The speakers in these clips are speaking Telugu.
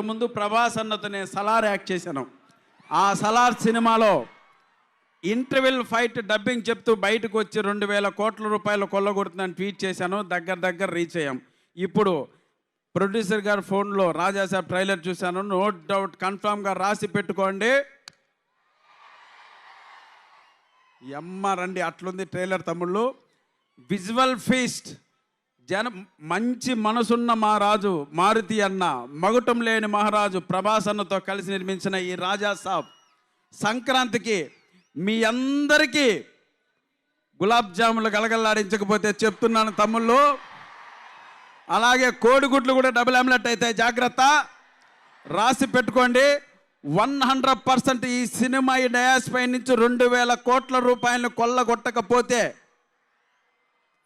ముందు ప్రభాస్ అన్నతో నేను సలార్ యాక్ట్ చేశాను. ఆ సలార్ సినిమాలో ఇంటర్వెల్ ఫైట్ డబ్బింగ్ చెప్తూ బయటకు వచ్చి 2,000 కోట్ల రూపాయలు కొల్లగొడుతుందని ట్వీట్ చేశాను. దగ్గర రీచ్ అయ్యాం. ఇప్పుడు ప్రొడ్యూసర్ గారు ఫోన్లో రాజాసాబ్ ట్రైలర్ చూశాను. నో డౌట్ కన్ఫామ్గా రాసి పెట్టుకోండి. రండి, అట్లుంది ట్రైలర్ తమ్ముళ్ళు. విజువల్ ఫీస్ట్, మంచి మనసున్న మహారాజు మారుతి అన్న, మగుటం లేని మహారాజు ప్రభాస్ అన్నతో కలిసి నిర్మించిన ఈ రాజాసాబ్ సంక్రాంతికి మీ అందరికీ గులాబ్ జాములు గలగల్లాడించకపోతే చెప్తున్నాను తమ్ముళ్ళు. అలాగే కోడిగుడ్లు కూడా డబుల్ ఆమ్లెట్ అయితే జాగ్రత్త, రాసి పెట్టుకోండి. 100% ఈ సినిమా ఈ డయాస్ పై నుంచి 2,000 కోట్ల రూపాయలను కొల్లగొట్టకపోతే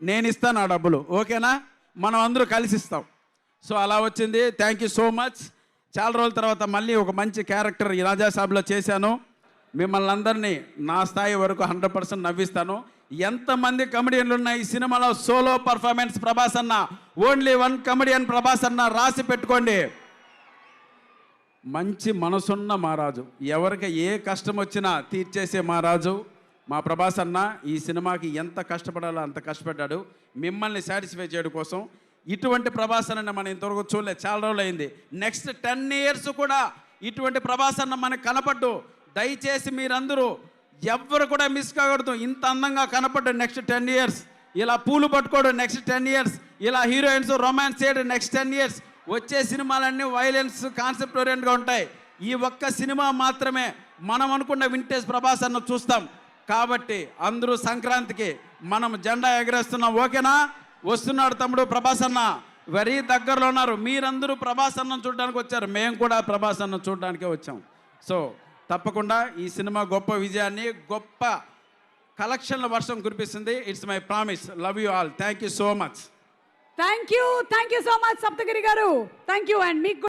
నేను ఇస్తాను ఆ డబ్బులు. ఓకేనా? మనం అందరూ కలిసి ఇస్తాం. సో అలా వచ్చింది. Thank you so much. చాలా రోజుల తర్వాత మళ్ళీ ఒక మంచి క్యారెక్టర్ ఈ రాజాసాబ్లో చేశాను. మిమ్మల్ని అందరినీ నా స్థాయి వరకు 100% నవ్విస్తాను. ఎంతమంది కమెడియన్లు ఉన్న ఈ సినిమాలో సోలో పర్ఫార్మెన్స్ ప్రభాస్ అన్న, ఓన్లీ 1 కమెడియన్ ప్రభాస్ అన్న, రాసి పెట్టుకోండి. మంచి మనసున్న మహారాజు, ఎవరికి ఏ కష్టం వచ్చినా తీర్చేసే మహారాజు మా ప్రభాస్ అన్న. ఈ సినిమాకి ఎంత కష్టపడాలో అంత కష్టపడ్డాడు మిమ్మల్ని సాటిస్ఫై చేయడం కోసం. ఇటువంటి ప్రభాస్ అన్న మనం ఇంతవరకు చూడలేదు, చాలా రోజులు అయింది. నెక్స్ట్ 10 years కూడా ఇటువంటి ప్రభాస్ అన్న మనకు కనపడ్డు. దయచేసి మీరందరూ ఎవ్వరు కూడా మిస్ కాకూడదు. ఇంత అందంగా కనపడ్డు నెక్స్ట్ 10 years, ఇలా పూలు పట్టుకోవడం నెక్స్ట్ 10 years, ఇలా హీరోయిన్స్ రొమాన్స్ చేయడం నెక్స్ట్ 10 years. వచ్చే సినిమాలన్నీ వైలెన్స్ కాన్సెప్ట్ ఓరియంట్గా ఉంటాయి. ఈ ఒక్క సినిమా మాత్రమే మనం అనుకున్న వింటేజ్ ప్రభాస్ అన్న చూస్తాం. కాబట్టి అందరూ సంక్రాంతికి మనం జెండా ఎగరేస్తున్నాం. ఓకేనా? వస్తున్నాడు తమ్ముడు ప్రభాస్ అన్న, వెరీ దగ్గరలో ఉన్నారు. మీరందరూ ప్రభాస్ అన్న చూడడానికి వచ్చారు, మేము కూడా ప్రభాస్ అన్న చూడడానికే వచ్చాం. సో తప్పకుండా ఈ సినిమా గొప్ప విజయాన్ని, గొప్ప కలెక్షన్ల వర్షం కురిపిస్తుంది. It's my promise. Love you all. Thank you so much. Thank you so much Saptagiri గారు. Thank you. అండ్ మీకు